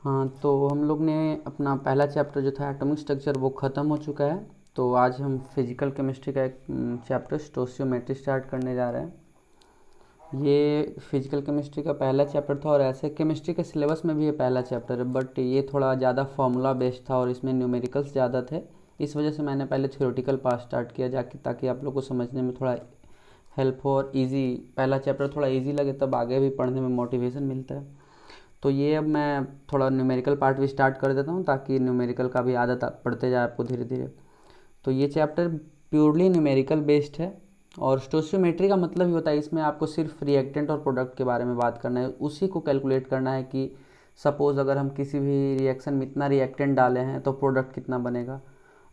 हाँ, तो हम लोग ने अपना पहला चैप्टर जो था एटॉमिक स्ट्रक्चर वो ख़त्म हो चुका है। तो आज हम फिजिकल केमिस्ट्री का एक चैप्टर स्टोशियोमेट्री स्टार्ट करने जा रहे हैं। ये फिजिकल केमिस्ट्री का पहला चैप्टर था और ऐसे केमिस्ट्री के सिलेबस में भी ये पहला चैप्टर है, बट ये थोड़ा ज़्यादा फार्मूला बेस्ड था और इसमें न्यूमेरिकल्स ज़्यादा थे। इस वजह से मैंने पहले थ्योरेटिकल पार्ट स्टार्ट किया जाके, ताकि आप लोग को समझने में थोड़ा हेल्प हो और इजी, पहला चैप्टर थोड़ा इजी लगे, तब आगे भी पढ़ने में मोटिवेशन मिलता है। तो ये अब मैं थोड़ा न्यूमेरिकल पार्ट भी स्टार्ट कर देता हूँ, ताकि न्यूमेरिकल का भी आदत पड़ते जाए आपको धीरे धीरे। तो ये चैप्टर प्योरली न्यूमेरिकल बेस्ड है और स्टोशियोमेट्री का मतलब ही होता है इसमें आपको सिर्फ रिएक्टेंट और प्रोडक्ट के बारे में बात करना है, उसी को कैलकुलेट करना है कि सपोज़ अगर हम किसी भी रिएक्शन में इतना रिएक्टेंट डाले हैं तो प्रोडक्ट कितना बनेगा,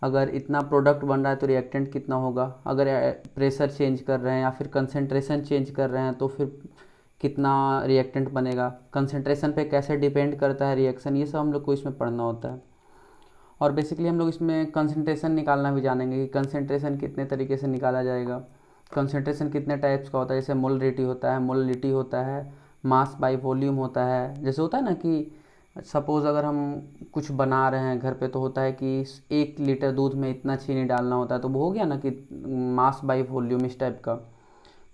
अगर इतना प्रोडक्ट बन रहा है तो रिएक्टेंट कितना होगा, अगर प्रेशर चेंज कर रहे हैं या फिर कंसेंट्रेशन चेंज कर रहे हैं तो फिर कितना रिएक्टेंट बनेगा, कंसेंट्रेशन पे कैसे डिपेंड करता है रिएक्शन, ये सब हम लोग को इसमें पढ़ना होता है। और बेसिकली हम लोग इसमें कंसेंट्रेशन निकालना भी जानेंगे कि कंसेंट्रेशन कितने तरीके से निकाला जाएगा, कंसेंट्रेशन कितने टाइप्स का होता है, जैसे मोलरिटी होता है, मोलरिटी होता है, मास बाई वॉल्यूम होता है। जैसे होता है ना कि सपोज़ अगर हम कुछ बना रहे हैं घर पे, तो होता है कि 1 लीटर दूध में इतना चीनी डालना होता है, तो वो हो गया ना कि मास बाई वॉल्यूम, इस टाइप का।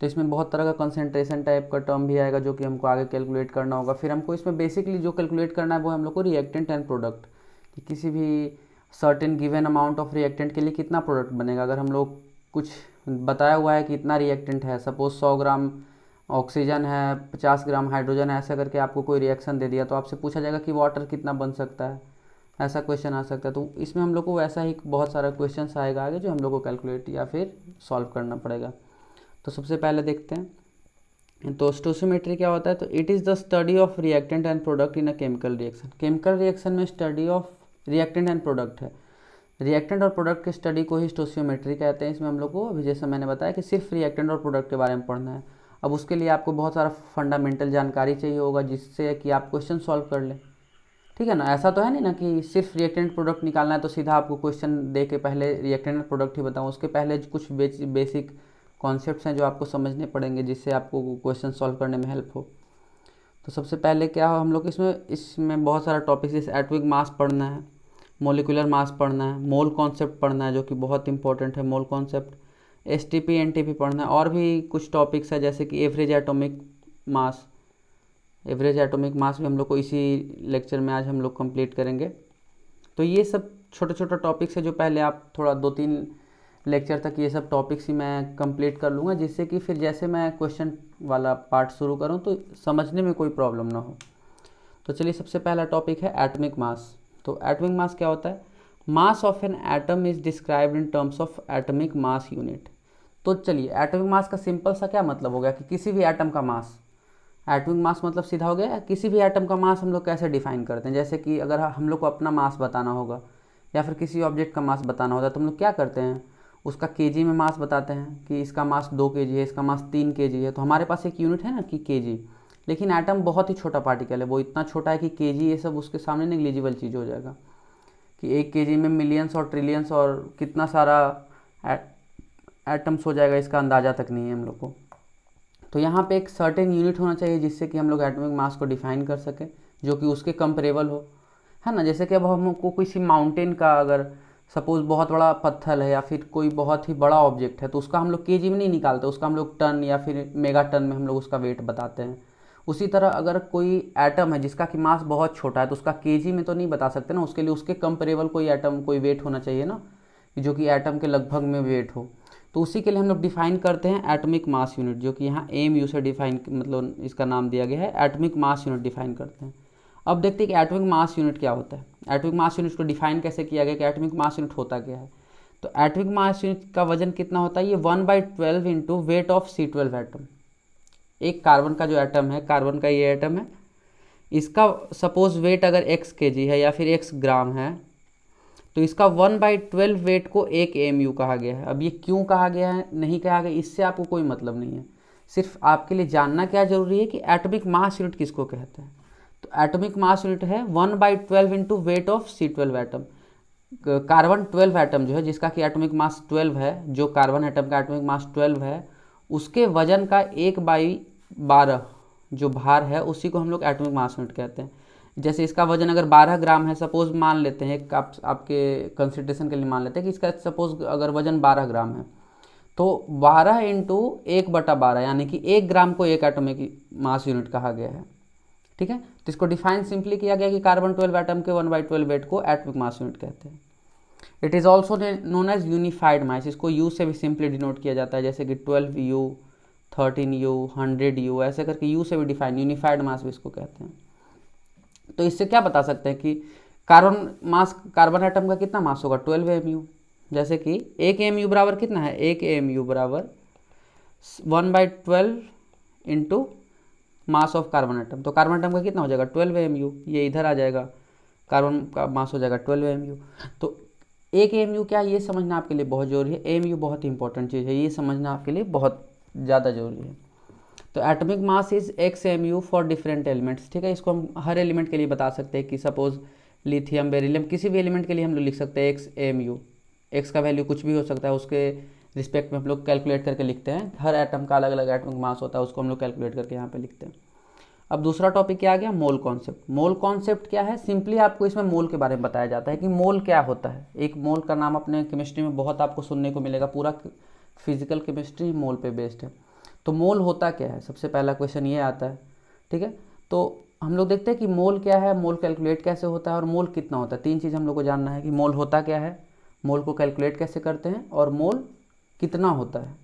तो इसमें बहुत तरह का कंसेंट्रेशन टाइप का टर्म भी आएगा जो कि हमको आगे कैलकुलेट करना होगा। फिर हमको इसमें बेसिकली जो कैलकुलेट करना है वो हम लोग को रिएक्टेंट एंड प्रोडक्ट, कि किसी भी certain given amount of reactant के लिए कितना प्रोडक्ट बनेगा। अगर हम लोग कुछ बताया हुआ है कि इतना रिएक्टेंट है, सपोज 100 ग्राम ऑक्सीजन है, 50 ग्राम हाइड्रोजन है, ऐसा करके आपको कोई रिएक्शन दे दिया, तो आपसे पूछा जाएगा कि वाटर कितना बन सकता है, ऐसा क्वेश्चन आ सकता है। तो इसमें हम लोग को वैसा ही बहुत सारा क्वेश्चन आएगा आगे, जो हम लोग को कैलकुलेट या फिर सॉल्व करना पड़ेगा। तो सबसे पहले देखते हैं, तो स्टोशियोमेट्री क्या होता है। तो it is the study of reactant and product in a chemical reaction. Chemical reaction में study of reactant and product है। रिएक्टेंट और प्रोडक्ट के स्टडी को ही स्टोशियोमेट्री कहते हैं। इसमें हम लोग को अभी जैसे मैंने बताया कि सिर्फ रिएक्टेंट और प्रोडक्ट के बारे में पढ़ना है। अब उसके लिए आपको बहुत सारा फंडामेंटल जानकारी चाहिए होगा, जिससे कि आप क्वेश्चन सॉल्व कर लें। ठीक है ना, ऐसा तो है नहीं ना कि सिर्फ रिएक्टेंट प्रोडक्ट निकालना है तो सीधा आपको क्वेश्चन दे के पहले रिएक्टेंट और प्रोडक्ट ही बताऊँ। उसके पहले कुछ बेसिक कॉन्सेप्ट्स हैं जो आपको समझने पड़ेंगे, जिससे आपको क्वेश्चन सॉल्व करने में हेल्प हो। तो सबसे पहले क्या हो, हम लोग इसमें बहुत सारा टॉपिक, जैसे एटॉमिक मास पढ़ना है, मोलिकुलर मास पढ़ना है, मोल कॉन्सेप्ट पढ़ना है जो कि बहुत इंपॉर्टेंट है, मोल कॉन्सेप्ट, एसटीपी एनटीपी पढ़ना है, और भी कुछ टॉपिक्स है जैसे कि average atomic mass. Average atomic mass भी हम लोग को इसी लेक्चर में आज हम लोग कंप्लीट करेंगे। तो ये सब छोटे छोटे टॉपिक्स है जो पहले आप थोड़ा 2-3 लेक्चर तक ये सब टॉपिक्स ही मैं कंप्लीट कर लूँगा, जिससे कि फिर जैसे मैं क्वेश्चन वाला पार्ट शुरू करूँ तो समझने में कोई प्रॉब्लम ना हो। तो चलिए, सबसे पहला टॉपिक है एटॉमिक मास। तो एटॉमिक मास क्या होता है। Mass of an atom is described in terms of atomic mass unit. तो चलिए, एटॉमिक मास का सिंपल सा क्या मतलब हो गया कि किसी भी एटम का मास। एटॉमिक मास मतलब सीधा हो गया किसी भी एटम का मास हम लोग कैसे डिफाइन करते हैं। जैसे कि अगर हम लोग को अपना मास बताना होगा या फिर किसी ऑब्जेक्ट का मास बताना होता है, तो हम लोग क्या करते हैं, उसका केजी में मास बताते हैं कि इसका मास 2 केजी है, इसका मास 3 केजी है। तो हमारे पास एक यूनिट है ना कि केजी। लेकिन एटम बहुत ही छोटा पार्टिकल है, वो इतना छोटा है कि केजी ये सब उसके सामने नेग्लिजिबल चीज़ हो जाएगा, कि 1 केजी में मिलियंस और ट्रिलियंस और कितना सारा एटम्स हो जाएगा, इसका अंदाज़ा तक नहीं है हम लोग को। तो यहाँ पे एक सर्टेन यूनिट होना चाहिए जिससे कि हम लोग एटॉमिक मास को डिफाइन कर सकें, जो कि उसके कंपेरेबल हो, है ना। जैसे कि अब हमको किसी माउंटेन का, अगर सपोज़ बहुत बड़ा पत्थर है या फिर कोई बहुत ही बड़ा ऑब्जेक्ट है, तो उसका हम लोग केजी में नहीं निकालते, उसका हम लोग टन या फिर मेगा टन में हम लोग उसका वेट बताते हैं। उसी तरह अगर कोई एटम है जिसका कि मास बहुत छोटा है, तो उसका केजी में तो नहीं बता सकते ना, उसके लिए उसके कंपेरेबल कोई एटम, कोई वेट होना चाहिए ना, जो कि एटम के लगभग में वेट हो। तो उसी के लिए हम लोग डिफाइन करते हैं एटॉमिक मास यूनिट, जो कि यहाँ एम यू से डिफाइन, मतलब इसका नाम दिया गया है, एटॉमिक मास यूनिट डिफाइन करते हैं। अब देखते हैं कि एटॉमिक मास यूनिट क्या होता है। एटॉमिक मास यूनिट को डिफाइन कैसे किया गया कि एटॉमिक मास यूनिट होता क्या है। तो एटॉमिक मास यूनिट का वजन कितना होता है, ये 1/12 into weight of C12 atom. एक कार्बन का जो एटम है, कार्बन का ये एटम है, इसका सपोज वेट अगर x केजी है या फिर x ग्राम है, तो इसका 1/12 वेट को 1 AMU कहा गया है। अब ये क्यों कहा गया है, नहीं कहा गया, इससे आपको कोई मतलब नहीं है। सिर्फ आपके लिए जानना क्या जरूरी है कि एटॉमिक मास यूनिट किसको कहते हैं। तो एटॉमिक मास यूनिट है 1/12 into weight of C12 atom. Carbon 12 atom जो है, जिसका कि एटॉमिक मास 12 है, जो कार्बन एटम का एटॉमिक मास 12 है, उसके वजन का 1/12 जो भार है, उसी को हम लोग एटॉमिक मास यूनिट कहते हैं। जैसे इसका वजन अगर 12 ग्राम है, सपोज मान लेते हैं, एक आपके कंसिडरेशन के लिए मान लेते हैं कि इसका सपोज अगर वजन 12 ग्राम है, तो 12 इंटू 1/12 यानी कि 1 ग्राम को एक एटॉमिक मास यूनिट कहा गया है। ठीक है, तो इसको डिफाइन सिंपली किया गया कि कार्बन 12 एटम के 1/12 वेट को एटॉमिक मास यूनिट कहते हैं। It is also known as unified mass, इसको यू से भी सिंपली डिनोट किया जाता है, जैसे कि 12U, 13U, 100U, ऐसे करके यू से भी डिफाइन, यूनिफाइड मास भी इसको कहते हैं। तो इससे क्या बता सकते हैं कि कार्बन एटम का कितना मास होगा, 12 mu, जैसे कि 1 mu बराबर कितना है, 1 mu बराबर 1/12 into mass of carbon atom. तो कार्बन एटम का कितना हो जाएगा, 12 mu, ये इधर आ जाएगा, कार्बन का मास हो जाएगा 12 mu। तो 1 mu क्या है ये समझना आपके लिए बहुत जरूरी है, mu बहुत इंपॉर्टेंट चीज़ है, ये समझना आपके लिए बहुत ज़्यादा जरूरी है। तो atomic mass is x mu for different elements. ठीक है, इसको हम हर एलिमेंट के लिए बता सकते हैं कि सपोज लिथियम, बेरिलियम, किसी भी एलिमेंट के लिए हम लोग लिख सकते हैं x mu। x का वैल्यू कुछ भी हो सकता है, उसके रिस्पेक्ट में हम लोग कैलकुलेट करके लिखते हैं। हर एटम का अलग अलग एटॉमिक मास होता है, उसको हम लोग कैलकुलेट करके यहाँ पे लिखते हैं। अब दूसरा टॉपिक क्या आ गया, मोल कॉन्सेप्ट। मोल कॉन्सेप्ट क्या है, सिंपली आपको इसमें मोल के बारे में बताया जाता है कि मोल क्या होता है। एक मोल का नाम अपने केमिस्ट्री में बहुत आपको सुनने को मिलेगा, पूरा फिजिकल केमिस्ट्री मोल पे बेस्ड है। तो मोल होता क्या है, सबसे पहला क्वेश्चन ये आता है। ठीक है, तो हम लोग देखते हैं कि मोल क्या है, मोल कैलकुलेट कैसे होता है और मोल कितना होता है। तीन चीज़ हम लोग को जानना है कि मोल होता क्या है, मोल को कैलकुलेट कैसे करते हैं और मोल कितना होता है।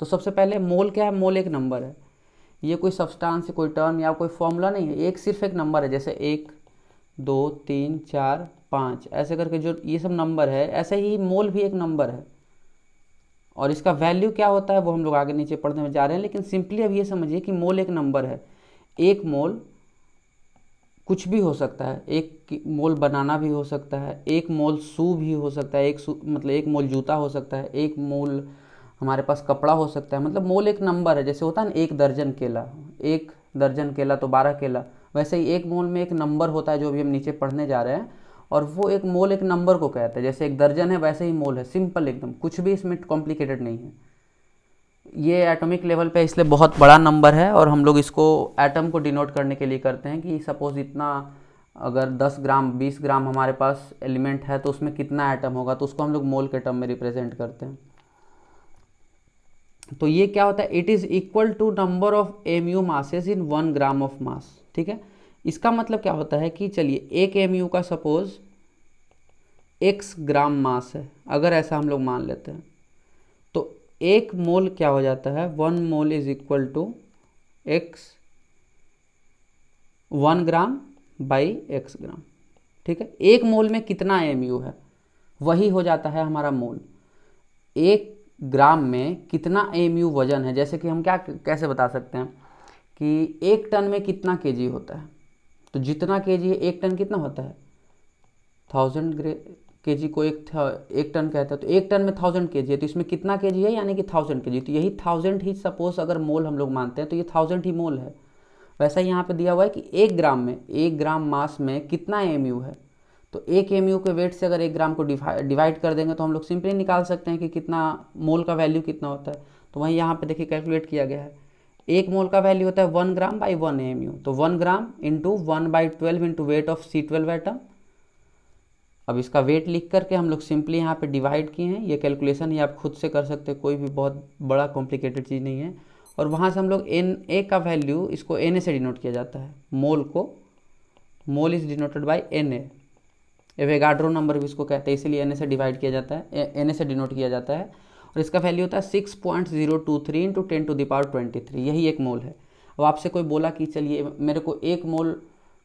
तो सबसे पहले मोल क्या है, मोल एक नंबर है, ये कोई सब्सटेंस, कोई टर्म या कोई फॉर्मूला नहीं है, एक सिर्फ एक नंबर है। जैसे 1, 2, 3, 4, 5 ऐसे करके जो ये सब नंबर है, ऐसे ही मोल भी एक नंबर है। और इसका वैल्यू क्या होता है वो हम लोग आगे नीचे पढ़ने में जा रहे हैं, लेकिन सिंपली अब ये समझिए कि मोल एक नंबर है। एक मोल कुछ भी हो सकता है, एक मोल बनाना भी हो सकता है, एक मोल शू भी हो सकता है, मतलब एक मोल जूता हो सकता है, एक मोल हमारे पास कपड़ा हो सकता है। मतलब मोल एक नंबर है, जैसे होता है ना 1 दर्जन केला, 1 दर्जन केला तो 12 केला, वैसे ही एक मोल में एक नंबर होता है जो भी हम नीचे पढ़ने जा रहे हैं, और वो एक मोल एक नंबर को कहते हैं। जैसे 1 दर्जन है वैसे ही मोल है, सिंपल एकदम, कुछ भी इसमें कॉम्प्लिकेटेड नहीं है। ये एटॉमिक लेवल पे इसलिए बहुत बड़ा नंबर है, और हम लोग इसको एटम को डिनोट करने के लिए करते हैं कि सपोज इतना, अगर 10 ग्राम 20 ग्राम हमारे पास एलिमेंट है तो उसमें कितना एटम होगा, तो उसको हम लोग मोल के टर्म में रिप्रेजेंट करते हैं। तो ये क्या होता है, it is equal to number of mu masses in 1 gram of mass. ठीक है, इसका मतलब क्या होता है कि चलिए 1 mu का सपोज x ग्राम मास है, अगर ऐसा हम लोग मान लेते हैं, तो 1 मोल क्या हो जाता है, 1 mole is equal to x 1 gram by x gram. ठीक है, 1 मोल में कितना mu है वही हो जाता है हमारा मोल। 1 ग्राम में कितना mu वजन है, जैसे कि हम कैसे बता सकते हैं कि 1 टन में कितना kg होता है, तो जितना kg है 1 टन कितना होता है, 1000 kg को 1 टन कहता है। तो 1 टन में 1000 kg है, तो इसमें कितना kg है, यानी कि 1000 kg। तो यही 1000 ही सपोज अगर मोल हम लोग मानते हैं तो ये 1000 ही मोल है। वैसा ही यहाँ पे दिया हुआ है कि 1 ग्राम में, 1 ग्राम मास में कितना mu है, तो 1 mu के वेट से अगर 1 ग्राम को डिवाइड कर देंगे तो हम लोग सिंपली निकाल सकते हैं कि कितना मोल का वैल्यू कितना होता है। तो वहीं यहाँ पे देखिए कैलकुलेट किया गया है, 1 मोल का वैल्यू होता है 1 ग्राम बाई 1 mu। तो 1 gram into 1/12 into weight of C12 atom. अब इसका वेट लिख करके हम लोग सिंपली यहाँ पे डिवाइड किए हैं। ये कैलकुलेशन ही आप खुद से कर सकते हैं, कोई भी बहुत बड़ा कॉम्प्लिकेटेड चीज़ नहीं है। और वहाँ से हम लोग Na का वैल्यू, इसको Na से डिनोट किया जाता है, मोल को, mole is denoted by Na। Avogadro number भी इसको कहते हैं, इसीलिए Na से डिवाइड किया जाता है, Na से डिनोट किया जाता है। और इसका वैल्यू होता है 6.023 इंटू 10⁻23, यही 1 मोल है। अब आपसे कोई बोला कि चलिए मेरे को 1 मोल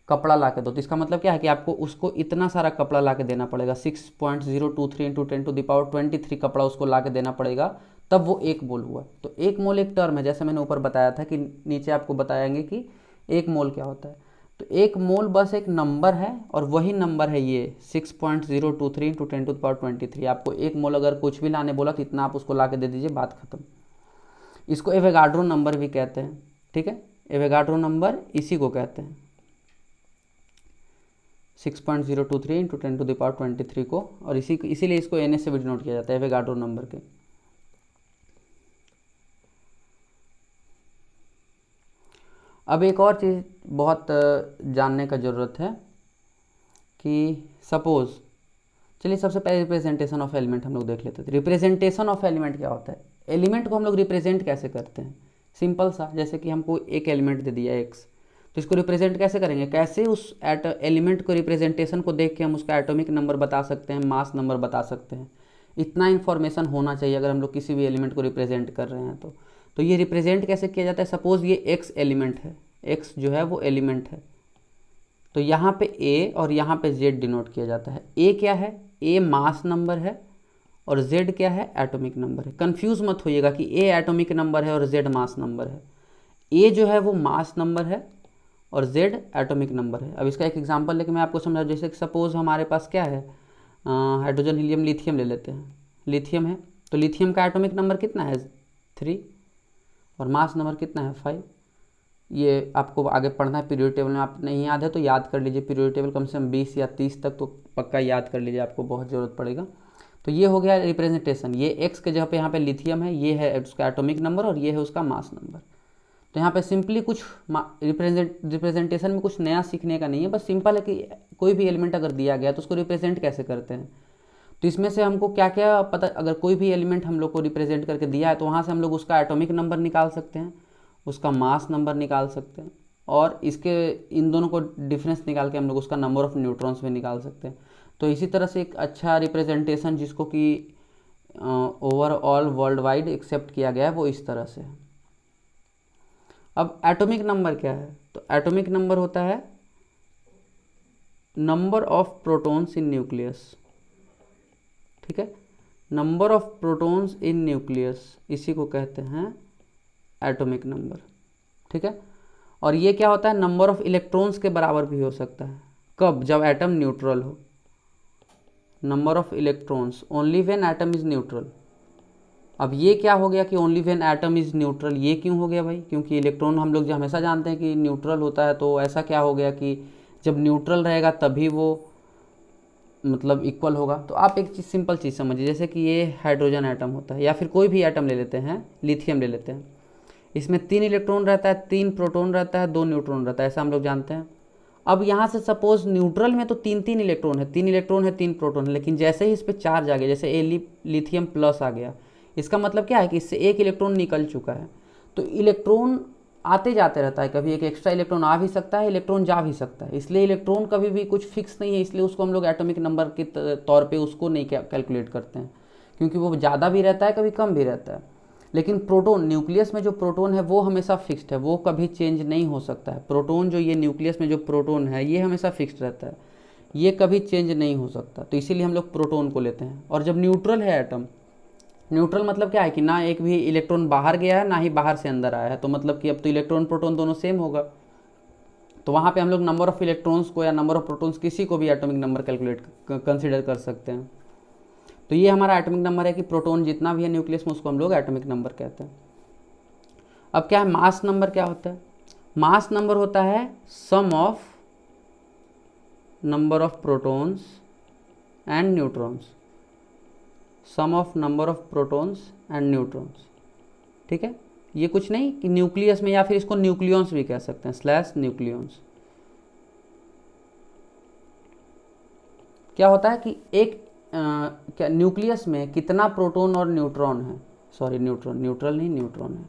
कपड़ा ला के दो, तो इसका मतलब क्या है कि आपको उसको इतना सारा कपड़ा ला के देना पड़ेगा, 6.023 इंटू 10⁻23 कपड़ा उसको ला के देना पड़ेगा, तब वो 1 मोल हुआ। तो 1 मोल एक टर्म है, जैसे मैंने ऊपर बताया था कि नीचे आपको बताएंगे कि 1 मोल क्या होता है। तो 1 मोल बस एक नंबर है, और वही नंबर है ये 6.023 इंटू 10⁻23। आपको 1 मोल अगर कुछ भी लाने बोला तो इतना आप उसको ला के दे दीजिए, बात खत्म। इसको एवोगाड्रो नंबर भी कहते हैं। ठीक है, एवोगाड्रो नंबर इसी को कहते हैं, 6.023 इंटू 10⁻23 को, और इसीलिए इसको Na से भी डिनोट किया जाता है, एवोगाड्रो नंबर के। अब एक और चीज़ बहुत जानने का ज़रूरत है कि सपोज़, चलिए सबसे पहले रिप्रेजेंटेशन ऑफ एलिमेंट हम लोग देख लेते थे। रिप्रेजेंटेशन ऑफ एलिमेंट क्या होता है? एलिमेंट को हम लोग रिप्रेजेंट कैसे करते हैं? सिंपल सा, जैसे कि हमको एक एलिमेंट दे दिया x, तो इसको रिप्रेजेंट कैसे करेंगे? कैसे उस एलिमेंट को रिप्रेजेंटेशन को देख के हम उसका एटॉमिक नंबर बता सकते हैं, मास नंबर बता सकते हैं। इतना इन्फॉर्मेशन होना चाहिए अगर हम लोग किसी भी एलिमेंट को रिप्रेजेंट कर रहे हैं तो ये रिप्रेजेंट कैसे किया जाता है? सपोज़ ये x एलिमेंट है, x जो है वो एलिमेंट है, तो यहाँ पे a और यहाँ पे z डिनोट किया जाता है। a क्या है? a मास नंबर है और z क्या है? एटॉमिक नंबर है। कंफ्यूज मत होइएगा कि a एटॉमिक नंबर है और z मास नंबर है। a जो है वो मास नंबर है और z एटॉमिक नंबर है। अब इसका एक एग्जांपल लेके मैं आपको समझाऊँ। जैसे कि सपोज़ हमारे पास क्या है, हाइड्रोजन, हीलियम, लिथियम ले लेते हैं। लिथियम है तो लिथियम का एटॉमिक नंबर कितना है? 3 और मास नंबर कितना है? 5। ये आपको आगे पढ़ना है पीरियोडिक टेबल में, आप नहीं याद है तो याद कर लीजिए। पीरियोडिक टेबल कम से कम 20 या 30 तक तो पक्का याद कर लीजिए, आपको बहुत ज़रूरत पड़ेगा। तो ये हो गया रिप्रेजेंटेशन। ये x के जगह पे यहाँ पे लिथियम है, ये है उसका एटॉमिक नंबर और ये है उसका मास नंबर। तो यहाँ पे सिंपली कुछ रिप्रेजेंटेशन में कुछ नया सीखने का नहीं है, बस सिंपल है कि कोई भी एलिमेंट अगर दिया गया तो उसको रिप्रेजेंट कैसे करते हैं। तो इसमें से हमको क्या क्या पता, अगर कोई भी एलिमेंट हम लोग को रिप्रेजेंट करके दिया है तो वहाँ से हम लोग उसका एटॉमिक नंबर निकाल सकते हैं, उसका मास नंबर निकाल सकते हैं और इसके इन दोनों को डिफरेंस निकाल के हम लोग उसका नंबर ऑफ न्यूट्रॉन्स भी निकाल सकते हैं। तो इसी तरह से एक अच्छा रिप्रेजेंटेशन जिसको कि ओवरऑल वर्ल्ड वाइड एक्सेप्ट किया गया है वो इस तरह से। अब एटॉमिक नंबर क्या है? तो एटॉमिक नंबर होता है number of protons in nucleus. ठीक है, number of protons in nucleus, इसी को कहते हैं एटॉमिक नंबर। ठीक है, और ये क्या होता है? नंबर ऑफ इलेक्ट्रॉन्स के बराबर भी हो सकता है। कब? जब एटम न्यूट्रल हो। Number of electrons only when atom is neutral. अब ये क्या हो गया कि only when atom is neutral? ये क्यों हो गया भाई? क्योंकि इलेक्ट्रॉन हम लोग जो हमेशा जानते हैं कि न्यूट्रल होता है, तो ऐसा क्या हो गया कि जब न्यूट्रल रहेगा तभी वो मतलब इक्वल होगा। तो आप एक चीज़, सिंपल चीज़ समझिए, जैसे कि ये हाइड्रोजन एटम होता है या फिर कोई भी एटम ले लेते हैं, लिथियम ले लेते हैं। इसमें 3 इलेक्ट्रॉन रहता है, 3 प्रोटॉन रहता है, 2 न्यूट्रॉन रहता है, ऐसा हम लोग जानते हैं। अब यहाँ से सपोज न्यूट्रल में तो 3 इलेक्ट्रॉन है, 3 इलेक्ट्रॉन है, 3 प्रोटॉन है, लेकिन जैसे ही इस पर चार्ज आ गया, जैसे लिथियम प्लस आ गया, इसका मतलब क्या है कि इससे एक इलेक्ट्रॉन निकल चुका है। तो इलेक्ट्रॉन आते जाते रहता है, कभी एक एक्स्ट्रा इलेक्ट्रॉन आ भी सकता है, इलेक्ट्रॉन जा भी सकता है, इसलिए इलेक्ट्रॉन कभी भी कुछ फिक्स नहीं है, इसलिए उसको हम लोग एटॉमिक नंबर के तौर पे उसको नहीं कैलकुलेट करते हैं, क्योंकि वो ज़्यादा भी रहता है, कभी कम भी रहता है। लेकिन प्रोटॉन, न्यूक्लियस में जो प्रोटॉन है वो हमेशा फिक्स्ड है, वो कभी चेंज नहीं हो सकता है। प्रोटॉन जो ये न्यूक्लियस में जो प्रोटॉन है ये हमेशा फिक्स्ड रहता है, ये कभी चेंज नहीं हो सकता। तो इसीलिए हम लोग प्रोटॉन को लेते हैं। और जब न्यूट्रल है एटम, न्यूट्रल मतलब क्या है कि ना एक भी इलेक्ट्रॉन बाहर गया है ना ही बाहर से अंदर आया है, तो मतलब कि अब तो इलेक्ट्रॉन प्रोटॉन दोनों सेम होगा। तो वहाँ पे हम लोग नंबर ऑफ इलेक्ट्रॉन्स को या नंबर ऑफ प्रोटॉन्स किसी को भी एटॉमिक नंबर कैलकुलेट कंसीडर कर सकते हैं। तो ये हमारा एटॉमिक नंबर है कि प्रोटॉन जितना भी है न्यूक्लियस में उसको हम लोग एटॉमिक नंबर कहते हैं। अब क्या है मास नंबर? क्या होता है मास नंबर? होता है sum of number of protons and neutrons, sum of number of protons and neutrons. ठीक है, ये कुछ नहीं कि न्यूक्लियस में, या फिर इसको न्यूक्लियॉन्स भी कह सकते हैं, स्लैश न्यूक्लियॉन्स। क्या होता है कि एक क्या न्यूक्लियस में कितना प्रोटॉन और न्यूट्रॉन है, सॉरी न्यूट्रॉन, न्यूट्रल नहीं न्यूट्रॉन है।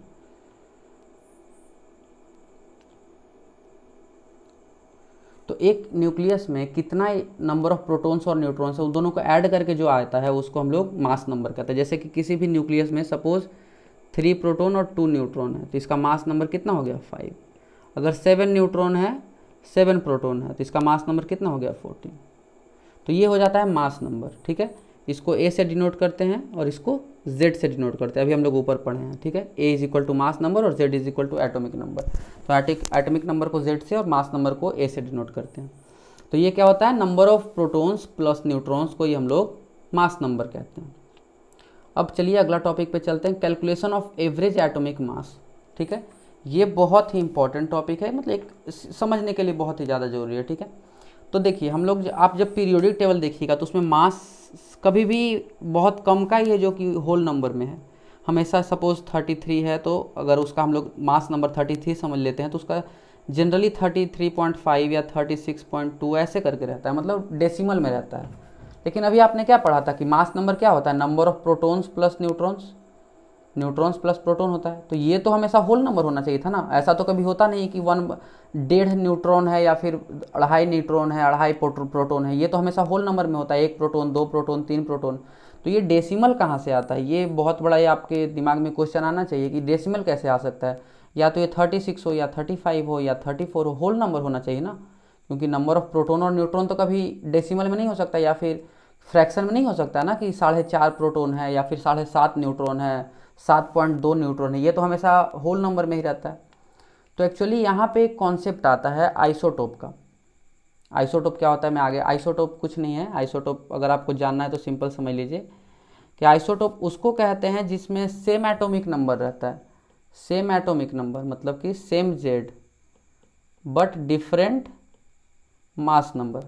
तो एक न्यूक्लियस में कितना नंबर ऑफ प्रोटॉन्स और न्यूट्रॉन्स है, उन दोनों को ऐड करके जो आता है उसको हम लोग मास नंबर कहते हैं। जैसे कि किसी भी न्यूक्लियस में सपोज 3 प्रोटॉन और 2 न्यूट्रॉन है, तो इसका मास नंबर कितना हो गया? 5। अगर 7 न्यूट्रॉन है, 7 प्रोटॉन है, तो इसका मास नंबर कितना हो गया? 14। तो ये हो जाता है मास नंबर। ठीक है, इसको ए से डिनोट करते हैं और इसको जेड से डिनोट करते हैं, अभी हम लोग ऊपर पढ़े हैं। ठीक है, A is equal to mass number और Z is equal to atomic number. तो एटॉमिक नंबर को जेड से और मास नंबर को ए से डिनोट करते हैं। तो ये क्या होता है? Number of protons plus neutrons को ही हम लोग मास नंबर कहते हैं। अब चलिए अगला टॉपिक पे चलते हैं, calculation of average atomic mass. ठीक है, ये बहुत ही इंपॉर्टेंट टॉपिक है, मतलब एक समझने के लिए बहुत ही ज़्यादा जरूरी है। ठीक है, तो देखिए हम लोग, आप जब पीरियोडिक टेबल देखिएगा तो उसमें मास कभी भी बहुत कम का ही है जो कि होल नंबर में है। हमेशा सपोज 33 है तो अगर उसका हम लोग मास नंबर 33 समझ लेते हैं तो उसका जनरली 33.5 या 36.2 ऐसे करके रहता है, मतलब डेसिमल में रहता है। लेकिन अभी आपने क्या पढ़ा था कि मास नंबर क्या होता है, number of protons plus neutrons, neutrons plus proton होता है। तो ये तो हमेशा होल नंबर होना चाहिए था ना, ऐसा तो कभी होता नहीं कि 1.5 न्यूट्रॉन है या फिर 2.5 न्यूट्रॉन है, 2.5 प्रोटॉन है, ये तो हमेशा होल नंबर में होता है, 1 प्रोटॉन, 2 प्रोटॉन, 3 प्रोटॉन। तो ये डेसिमल कहाँ से आता है, ये बहुत बड़ा ये आपके दिमाग में क्वेश्चन आना चाहिए कि डेसिमल कैसे आ सकता है। या तो ये 36 हो या 35 हो या 34 हो, होल नंबर होना चाहिए ना, क्योंकि नंबर ऑफ प्रोटॉन और न्यूट्रॉन तो कभी डेसिमल में नहीं हो सकता, या फिर फ्रैक्शन में नहीं हो सकता ना कि 4.5 प्रोटॉन है या फिर 7.5 न्यूट्रॉन है, 7.2 न्यूट्रॉन है, ये तो हमेशा होल नंबर में ही रहता है। तो एक्चुअली यहाँ पे एक कॉन्सेप्ट आता है आइसोटोप का। आइसोटोप क्या होता है, मैं आगे, आइसोटोप कुछ नहीं है, आइसोटोप अगर आपको जानना है तो सिंपल समझ लीजिए कि आइसोटोप उसको कहते हैं जिसमें सेम एटॉमिक नंबर रहता है। सेम एटॉमिक नंबर मतलब कि same Z but different mass number.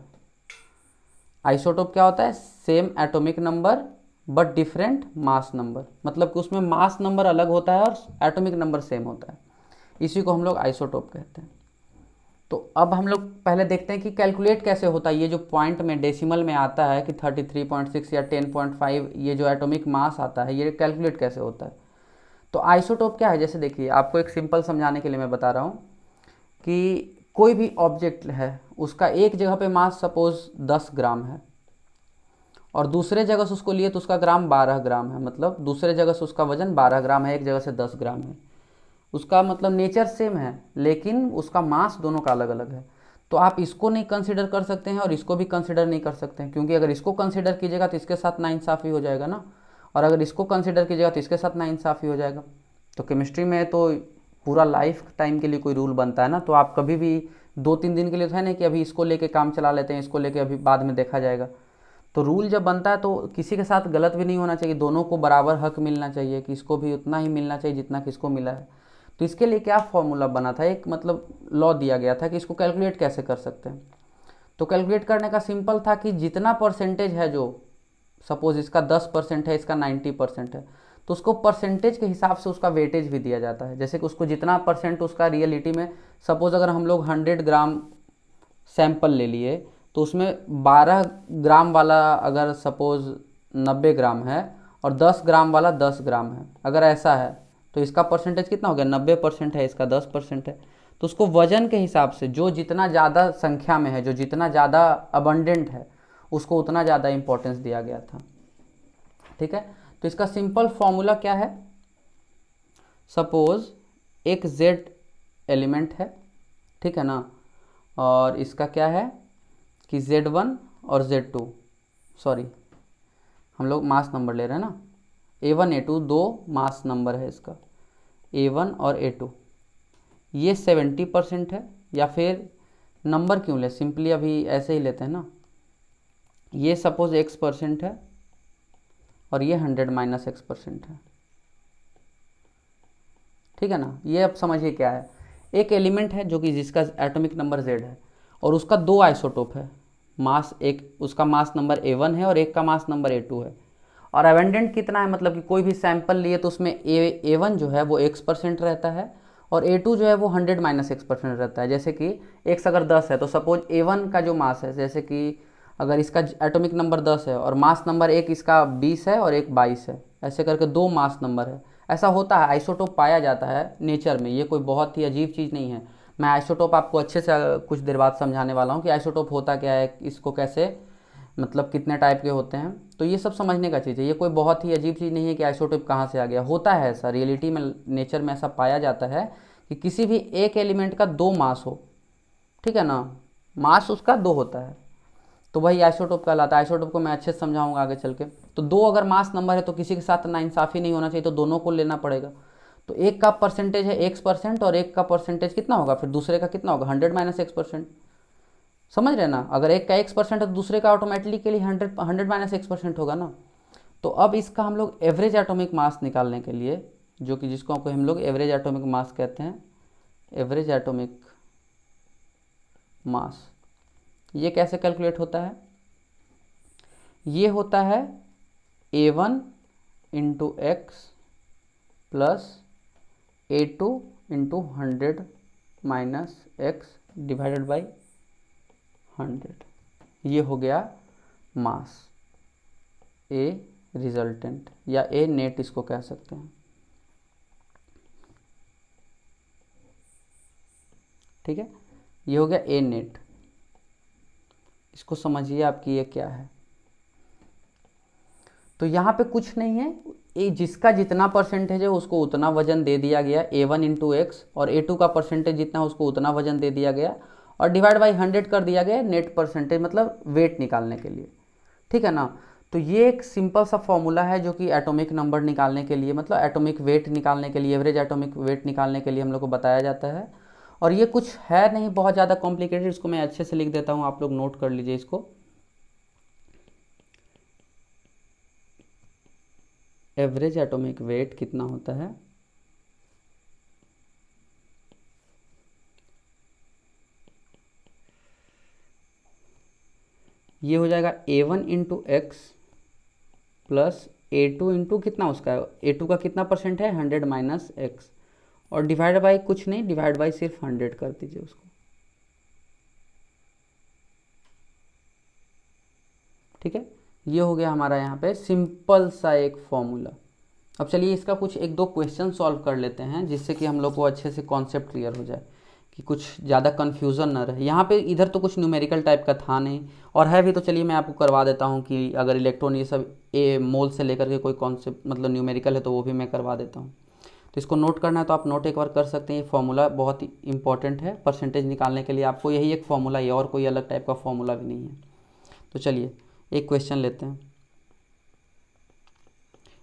Isotope क्या होता है, same atomic number but different mass number, मतलब कि उसमें मास नंबर अलग होता है और एटॉमिक नंबर सेम होता है, इसी को हम लोग आइसोटोप कहते हैं। तो अब हम लोग पहले देखते हैं कि कैलकुलेट कैसे होता है, ये जो पॉइंट में डेसिमल में आता है कि 33.6 या 10.5, ये जो एटॉमिक मास आता है ये कैलकुलेट कैसे होता है। तो आइसोटोप क्या है, जैसे देखिए आपको एक सिंपल समझाने के लिए मैं बता रहा हूँ कि कोई भी ऑब्जेक्ट है उसका एक जगह पे मास सपोज 10 ग्राम है और दूसरे जगह से उसको लिए तो उसका ग्राम 12 ग्राम है, मतलब दूसरे जगह से उसका वजन 12 ग्राम है, एक जगह से 10 ग्राम है, उसका मतलब नेचर सेम है लेकिन उसका मास दोनों का अलग अलग है। तो आप इसको नहीं कंसिडर कर सकते हैं और इसको भी कंसिडर नहीं कर सकते हैं, क्योंकि अगर इसको कंसिडर कीजिएगा तो इसके साथ नाइंसाफ़ी हो जाएगा ना, और अगर इसको कंसिडर कीजिएगा तो इसके साथ नाइंसाफ़ी हो जाएगा। तो केमिस्ट्री में तो पूरा लाइफ टाइम के लिए कोई रूल बनता है ना, तो आप कभी भी 2-3 दिन के लिए तो है नहीं कि अभी इसको लेके काम चला लेते हैं, इसको लेके अभी बाद में देखा जाएगा। तो रूल जब बनता है तो किसी के साथ गलत भी नहीं होना चाहिए, दोनों को बराबर हक मिलना चाहिए, कि इसको भी उतना ही मिलना चाहिए जितना किसको मिला है। तो इसके लिए क्या फॉर्मूला बना था, एक मतलब लॉ दिया गया था कि इसको कैलकुलेट कैसे कर सकते हैं। तो कैलकुलेट करने का सिंपल था कि जितना परसेंटेज है, जो सपोज इसका 10% है, इसका 90% है, तो उसको परसेंटेज के हिसाब से उसका वेटेज भी दिया जाता है। जैसे कि उसको जितना परसेंट उसका रियलिटी में, सपोज अगर हम लोग 100 ग्राम सैंपल ले लिए तो उसमें 12 ग्राम वाला अगर सपोज 90 ग्राम है और 10 ग्राम वाला 10 ग्राम है, अगर ऐसा है तो इसका परसेंटेज कितना हो गया, 90% है, इसका 10% है। तो उसको वजन के हिसाब से जो जितना ज़्यादा संख्या में है, जो जितना ज़्यादा अबंडेंट है, उसको उतना ज़्यादा इंपॉर्टेंस दिया गया था। ठीक है, तो इसका सिंपल फॉर्मूला क्या है, सपोज एक जेड एलिमेंट है, ठीक है ना, और इसका क्या है कि Z1 और Z2, सॉरी हम लोग मास नंबर ले रहे हैं ना, A1 A2 दो मास नंबर है इसका, A1 और A2, ये 70% है, या फिर नंबर क्यों ले, सिंपली अभी ऐसे ही लेते हैं ना, ये सपोज X% है और ये 100 - X% है, ठीक है ना। ये अब समझिए क्या है, एक एलिमेंट है जो कि जिसका एटॉमिक नंबर Z है और उसका दो आइसोटोप है, मास एक उसका मास नंबर A1 है और एक का मास नंबर A2 है, और अबंडेंट कितना है, मतलब कि कोई भी सैंपल लिए तो उसमें A1 जो है वो X% रहता है और A2 जो है वो 100 - X% रहता है। जैसे कि X अगर 10 है तो सपोज A1 का जो मास है, जैसे कि अगर इसका एटॉमिक नंबर 10 है और मास नंबर एक इसका 20 है और एक 22 है, ऐसे करके दो मास नंबर है। ऐसा होता है, आइसोटोप पाया जाता है नेचर में, ये कोई बहुत ही अजीब चीज़ नहीं है। मैं आइसोटोप आपको अच्छे से कुछ देर बाद समझाने वाला हूँ कि आइसोटोप होता क्या है, इसको कैसे, मतलब कितने टाइप के होते हैं, तो ये सब समझने का चीज़ है। ये कोई बहुत ही अजीब चीज़ नहीं है कि आइसोटोप कहाँ से आ गया, होता है ऐसा रियलिटी में, नेचर में ऐसा पाया जाता है कि किसी भी एक एलिमेंट का दो मास हो, ठीक है ना, मास उसका दो होता है, तो वही आइसोटोप कहलाता है। आइसोटोप को मैं अच्छे से समझाऊंगा आगे चल के। तो दो अगर मास नंबर है तो किसी के साथ नाइंसाफ़ी नहीं होना चाहिए, तो दोनों को लेना पड़ेगा। तो एक का परसेंटेज है X% और एक का परसेंटेज कितना होगा, फिर दूसरे का कितना होगा, 100 - X%, समझ रहे ना। अगर एक का X% है तो दूसरे का ऑटोमेटिकली 100 - X% होगा ना। तो अब इसका हम लोग एवरेज एटॉमिक मास निकालने के लिए, जो कि जिसको हम लोग एवरेज एटॉमिक मास कहते हैं, एवरेज एटॉमिक मास, ये कैसे कैलकुलेट होता है, ये होता है A1 × X plus A2 × 100 minus x divided by 100, ये हो गया मास, ए रिजल्टेंट या ए नेट इसको कह सकते हैं। ठीक है, ये हो गया ए नेट। इसको समझिए आपकी ये क्या है। तो यहाँ पे कुछ नहीं है, ये जिसका जितना परसेंटेज है उसको उतना वजन दे दिया गया, A1 इंटू एक्स, और A2 का परसेंटेज जितना है उसको उतना वजन दे दिया गया, और डिवाइड बाई 100 कर दिया गया नेट परसेंटेज, मतलब वेट निकालने के लिए। ठीक है ना। तो ये एक सिंपल सा फॉर्मूला है जो कि एटॉमिक नंबर निकालने के लिए, मतलब एटॉमिक वेट निकालने के लिए, एवरेज एटॉमिक वेट निकालने के लिए हम लोग को बताया जाता है। और ये कुछ है नहीं बहुत ज़्यादा कॉम्प्लिकेटेड, इसको मैं अच्छे से लिख देता हूँ, आप लोग नोट कर लीजिए इसको। एवरेज एटॉमिक वेट कितना होता है, ये हो जाएगा A1 into x plus A2 into कितना उसका है, A2 का कितना परसेंट है 100 माइनस एक्स, और डिवाइड बाई कुछ नहीं, डिवाइड बाई सिर्फ 100 कर दीजिए उसको। ठीक है, ये हो गया हमारा यहाँ पे सिंपल सा एक फॉर्मूला। अब चलिए इसका कुछ एक दो क्वेश्चन सॉल्व कर लेते हैं, जिससे कि हम लोग को अच्छे से कॉन्सेप्ट क्लियर हो जाए, कि कुछ ज़्यादा कन्फ्यूज़न ना रहे। यहाँ पे इधर तो कुछ न्यूमेरिकल टाइप का था नहीं, और है भी तो चलिए मैं आपको करवा देता हूँ कि अगर इलेक्ट्रॉन ये सब ए मोल से लेकर के कोई कॉन्सेप्ट मतलब न्यूमेरिकल है तो वो भी मैं करवा देता हूँ। तो इसको नोट करना है तो आप नोट एक बार कर सकते हैं। ये फॉर्मूला बहुत ही इंपॉर्टेंट है परसेंटेज निकालने के लिए, आपको यही एक फॉर्मूला है और कोई अलग टाइप का फॉर्मूला भी नहीं है। तो चलिए एक क्वेश्चन लेते हैं।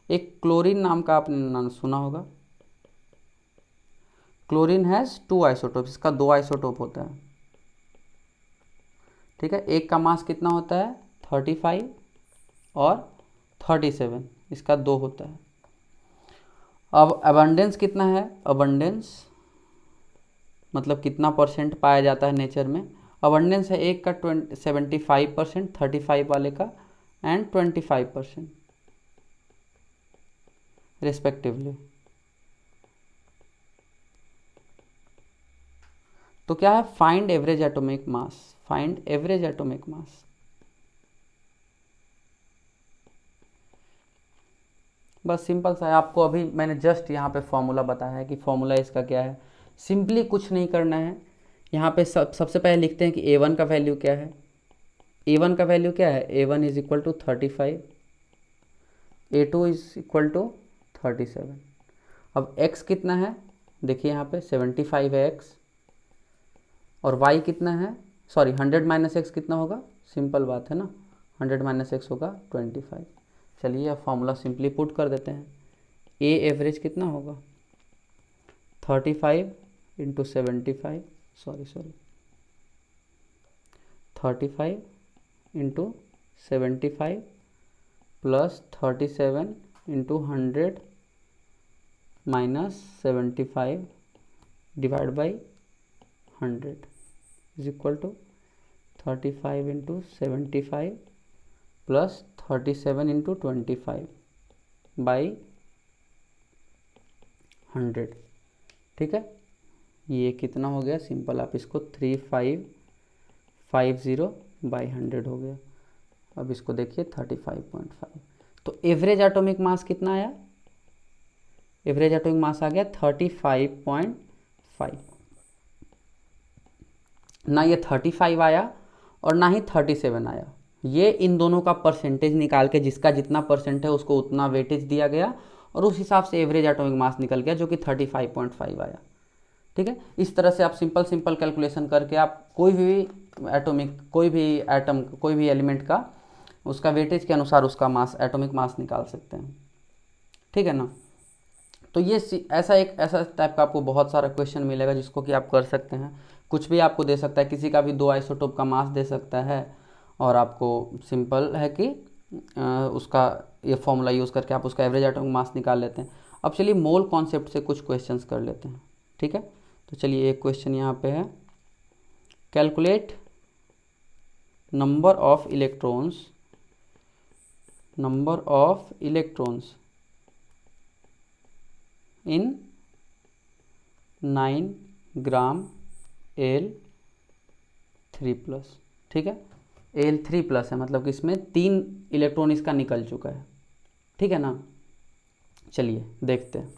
एक क्लोरीन नाम का आपने नाम सुना होगा। क्लोरीन हैज़ 2 आइसोटोप, इसका 2 आइसोटोप होता है। ठीक है, एक का मास कितना होता है 35 और 37, इसका 2 होता है। अब अबंडेंस कितना है, अबंडेंस मतलब कितना परसेंट पाया जाता है नेचर में। अबंडेंस है एक का 75%, 35 वाले का एंड 25% रेस्पेक्टिवली। तो क्या है, find average atomic mass, find average atomic mass. बस सिंपल सा है, आपको अभी मैंने जस्ट यहाँ पे फॉर्मूला बताया है कि फॉर्मूला इसका क्या है। सिंपली कुछ नहीं करना है, यहाँ पे सबसे पहले लिखते हैं कि A1 का वैल्यू क्या है। A1 का वैल्यू क्या है, A1 is equal to 35, A2 is equal to 37। अब x कितना है, देखिए यहाँ पे 75 है x, और y कितना है, सॉरी 100 माइनस एक्स कितना होगा, सिंपल बात है ना, 100 माइनस एक्स होगा 25। चलिए अब फॉर्मूला सिंपली पुट कर देते हैं। ए एवरेज कितना होगा 35 into 75, sorry 35 into 75 plus 37 into 100 minus 75 divide by 100 is equal to 35 into 75 plus 37 into 25 by 100। ठीक है, ये कितना हो गया, सिंपल आप इसको 3550 बाई 100 हो गया। अब इसको देखिए 35.5। तो एवरेज एटॉमिक मास कितना आया, एवरेज एटॉमिक मास आ गया 35.5। ना ये 35 आया और ना ही 37 आया, ये इन दोनों का परसेंटेज निकाल के जिसका जितना परसेंट है उसको उतना वेटेज दिया गया और उस हिसाब से एवरेज एटॉमिक मास निकल गया जो कि 35.5 आया। ठीक है, इस तरह से आप सिंपल कैलकुलेशन करके आप कोई भी एटॉमिक, कोई भी एटम, कोई भी एलिमेंट का उसका वेटेज के अनुसार उसका मास, एटॉमिक मास निकाल सकते हैं। ठीक है ना। तो ये ऐसा टाइप का आपको बहुत सारा क्वेश्चन मिलेगा जिसको कि आप कर सकते हैं। कुछ भी आपको दे सकता है, किसी का भी 2 आइसोटोप का मास दे सकता है, और आपको सिंपल है कि उसका ये फॉर्मूला यूज़ करके आप उसका एवरेज एटॉमिक मास निकाल लेते हैं। अब चलिए मोल कॉन्सेप्ट से कुछ क्वेश्चंस कर लेते हैं। ठीक है, तो चलिए एक क्वेश्चन यहाँ पे है, calculate number of electrons in 9 gram Al3+, ठीक है। Al3+ है मतलब कि इसमें 3 इलेक्ट्रॉन इसका निकल चुका है, ठीक है ना। चलिए देखते हैं।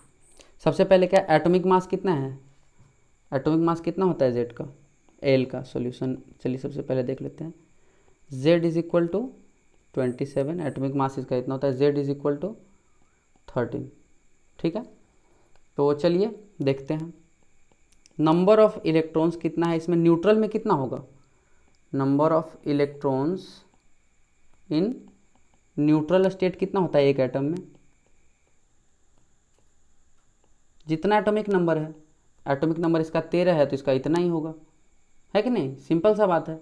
सबसे पहले क्या एटॉमिक मास कितना है, एटॉमिक मास कितना होता है Z का, Al का सॉल्यूशन चलिए सबसे पहले देख लेते हैं। Z is equal to 27, atomic mass इसका इतना होता है, Z इज इक्वल टू 13, ठीक है। तो चलिए देखते हैं नंबर ऑफ इलेक्ट्रॉन्स कितना है इसमें, न्यूट्रल में कितना होगा, number of electrons in neutral state कितना होता है एक एटम में, जितना एटॉमिक नंबर है, एटॉमिक नंबर इसका 13 है तो इसका इतना ही होगा, है कि नहीं, सिंपल सा बात है,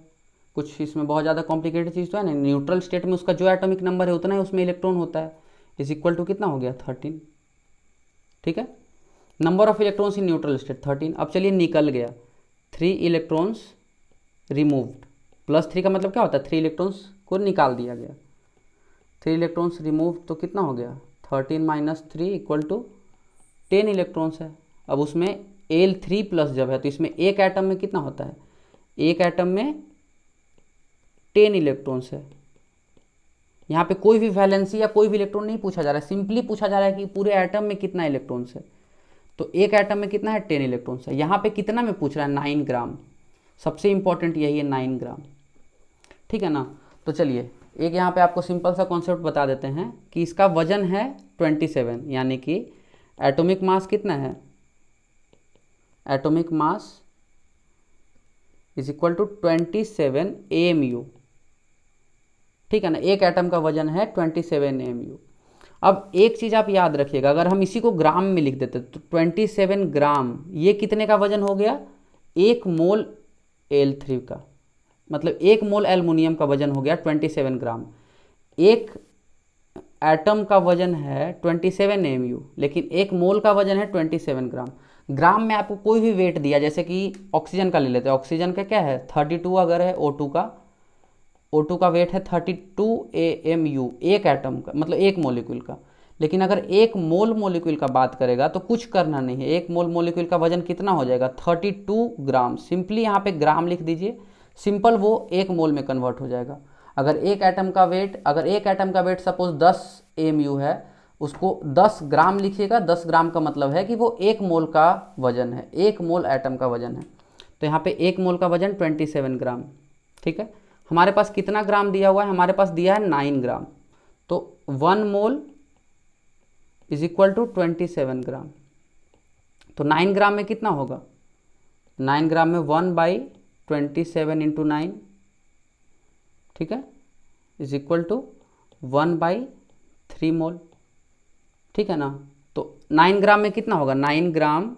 कुछ इसमें बहुत ज़्यादा कॉम्प्लिकेटेड चीज़ तो है नहीं। न्यूट्रल स्टेट में उसका जो एटॉमिक नंबर है उतना ही उसमें इलेक्ट्रॉन होता है, इज इक्वल टू कितना हो गया 13, ठीक है। Number of electrons in neutral state 13। अब चलिए निकल गया 3 इलेक्ट्रॉन्स रिमूव्ड, +3 का मतलब क्या होता है 3 इलेक्ट्रॉन्स को निकाल दिया गया, 3 इलेक्ट्रॉन्स रिमूव तो कितना हो गया 13 - 3 इक्वल टू 10 इलेक्ट्रॉन्स है। अब उसमें Al3+ जब है तो इसमें एक एटम में कितना होता है, एक एटम में 10 इलेक्ट्रॉन्स है। यहाँ पे कोई भी वैलेंसी या कोई भी इलेक्ट्रॉन नहीं पूछा जा रहा है, सिंपली पूछा जा रहा है कि पूरे एटम में कितना इलेक्ट्रॉन्स है। तो एक एटम में कितना है 10 इलेक्ट्रॉन्स है। यहाँ पे कितना में पूछ रहा है 9 ग्राम, सबसे इंपॉर्टेंट यही है 9 ग्राम, ठीक है ना। तो चलिए एक यहाँ पे आपको सिंपल सा कॉन्सेप्ट बता देते हैं कि इसका वजन है 27, यानी कि एटॉमिक मास कितना है, atomic mass is equal to 27 AMU, ठीक है ना। एक एटम का वजन है 27 AMU। अब एक चीज़ आप याद रखिएगा, अगर हम इसी को ग्राम में लिख देते तो 27 ग्राम ये कितने का वजन हो गया, 1 मोल Al3 का, मतलब 1 मोल एल्युमिनियम का वजन हो गया 27 ग्राम। एक एटम का वजन है 27 AMU, लेकिन 1 मोल का वजन है 27 ग्राम। ग्राम में आपको कोई भी वेट दिया, जैसे कि ऑक्सीजन का ले लेते हैं, ऑक्सीजन का क्या है 32 अगर है, O2 का वेट है 32 AMU एक एटम का, मतलब एक मॉलिक्यूल का। लेकिन अगर एक मोल मॉलिक्यूल का बात करेगा तो कुछ करना नहीं है, एक मोल मॉलिक्यूल का वजन कितना हो जाएगा 32 ग्राम। सिंपली यहाँ पे ग्राम लिख दीजिए, सिंपल वो एक मोल में कन्वर्ट हो जाएगा। अगर एक एटम का वेट सपोज 10 AMU है, उसको 10 ग्राम लिखिएगा, 10 ग्राम का मतलब है कि वो 1 मोल का वजन है, 1 मोल एटम का वजन है। तो यहाँ पे 1 मोल का वजन 27 ग्राम, ठीक है। हमारे पास कितना ग्राम दिया हुआ है, हमारे पास दिया है 9 ग्राम, तो 1 मोल इज इक्वल टू 27 ग्राम। तो 9 ग्राम में कितना होगा, 9 ग्राम में 1/27 × 9, ठीक है, इज इक्वल टू 1/3 मोल, ठीक है ना। तो 9 ग्राम में कितना होगा, 9 ग्राम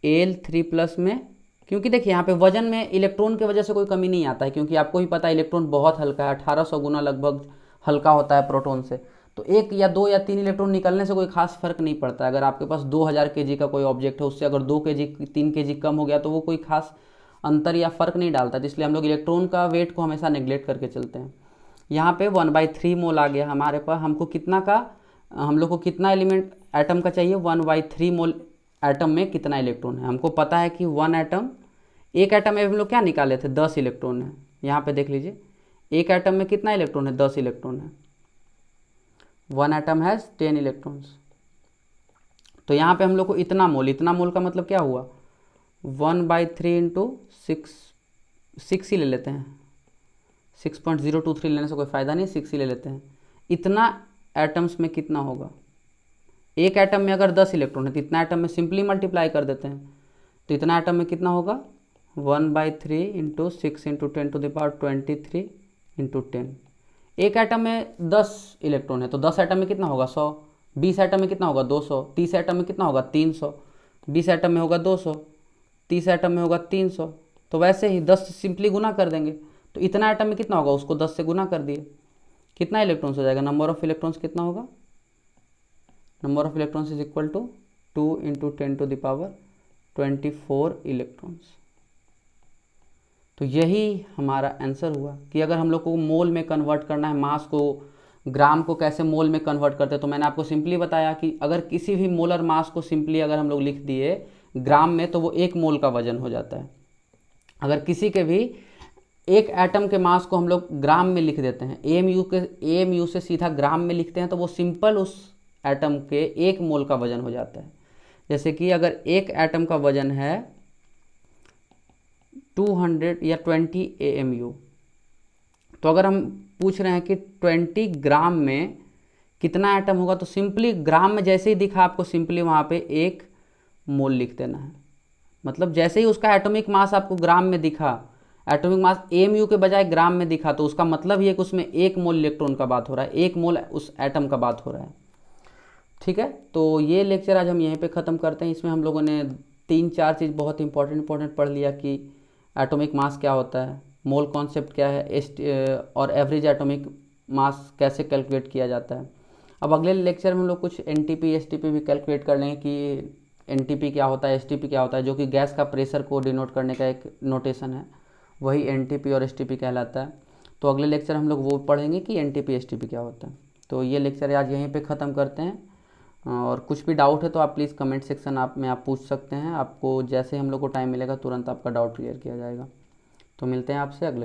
Al3+ में, क्योंकि देखिए यहाँ पे वजन में इलेक्ट्रॉन की वजह से कोई कमी नहीं आता है, क्योंकि आपको ही पता है इलेक्ट्रॉन बहुत हल्का है, 1800 गुना लगभग हल्का होता है प्रोटॉन से। तो 1 या 2 या 3 इलेक्ट्रॉन निकलने से कोई खास फर्क नहीं पड़ता। अगर आपके पास 2000 kg का कोई ऑब्जेक्ट है, उससे अगर 2 kg 3 kg कम हो गया तो वो कोई खास अंतर या फर्क नहीं डालता। तो इसलिए हम लोग इलेक्ट्रॉन का वेट को हमेशा नेग्लेक्ट करके चलते हैं। यहाँ पे 1/3 मोल आ गया हमारे पास। हमको कितना का, हम लोग को कितना एलिमेंट एटम का चाहिए, 1/3 मोल एटम में कितना इलेक्ट्रॉन है। हमको पता है कि एक एटम में हम लोग क्या निकाले थे 10 इलेक्ट्रॉन है। यहाँ पे देख लीजिए एक एटम में कितना इलेक्ट्रॉन है, 10 इलेक्ट्रॉन है। 1 एटम हैज़ 10 इलेक्ट्रॉन्स। तो यहाँ पे हम लोग को इतना मोल का मतलब क्या हुआ, 1/3 × 6 ही ले लेते हैं, 6.023 लेने से कोई फ़ायदा नहीं, 6 ही ले लेते हैं। इतना एटम्स में कितना होगा, एक एटम में अगर 10 इलेक्ट्रॉन है तो इतना एटम में सिंपली मल्टीप्लाई कर देते हैं। तो इतना एटम में कितना होगा 1/3 × 6 × 10⁻23 × 10। एक एटम में 10 इलेक्ट्रॉन है तो 10 एटम में कितना होगा 100, 20 एटम में कितना होगा 200, 30 एटम में कितना होगा 300, 20 एटम में होगा 200, 30 एटम में होगा 300। तो वैसे ही 10 से सिंपली गुना कर देंगे तो इतना एटम में कितना होगा, उसको 10 से गुना कर दिए, कितना इलेक्ट्रॉन्स हो जाएगा, नंबर ऑफ इलेक्ट्रॉन्स कितना होगा, number of electrons is equal to 2 × 10⁻24 electrons. तो यही हमारा आंसर हुआ कि अगर हम लोग को मोल में कन्वर्ट करना है, मास को ग्राम को कैसे मोल में कन्वर्ट करते हैं। तो मैंने आपको सिंपली बताया कि अगर किसी भी मोलर मास को सिंपली अगर हम लोग लिख दिए ग्राम में तो वो 1 मोल का वजन हो जाता है। अगर किसी के भी एक एटम के मास को हम लोग ग्राम में लिख देते हैं, एएमयू से सीधा ग्राम में लिखते हैं, तो वो सिंपल उस एटम के 1 मोल का वजन हो जाता है। जैसे कि अगर एक एटम का वजन है 200 या 20 AMU, तो अगर हम पूछ रहे हैं कि 20 ग्राम में कितना एटम होगा, तो सिंपली ग्राम में जैसे ही दिखा आपको सिंपली वहाँ पे 1 मोल लिख देना है। मतलब जैसे ही उसका एटॉमिक मास आपको ग्राम में दिखा, एटॉमिक मास AMU के बजाय ग्राम में दिखा, तो उसका मतलब ये कि उसमें 1 मोल इलेक्ट्रॉन का बात हो रहा है, 1 मोल उस एटम का बात हो रहा है। ठीक है, तो ये लेक्चर आज हम यहीं पे ख़त्म करते हैं। इसमें हम लोगों ने 3-4 चीज़ बहुत इंपॉर्टेंट पढ़ लिया कि एटॉमिक मास क्या होता है, मोल कॉन्सेप्ट क्या है, और एवरेज एटॉमिक मास कैसे कैलकुलेट किया जाता है। अब अगले लेक्चर में हम लोग कुछ NTP STP भी कैलकुलेट कर लेंगे कि NTP क्या होता है, STP क्या होता है, जो कि गैस का प्रेशर को डिनोट करने का एक नोटेशन है, वही NTP और STP कहलाता है। तो अगले लेक्चर हम लोग वो पढ़ेंगे कि NTP STP क्या होता है। तो ये लेक्चर आज यहीं पे ख़त्म करते हैं, और कुछ भी डाउट है तो आप प्लीज़ कमेंट सेक्शन में आप पूछ सकते हैं। आपको जैसे हम लोग को टाइम मिलेगा तुरंत आपका डाउट क्लियर किया जाएगा। तो मिलते हैं आपसे अगले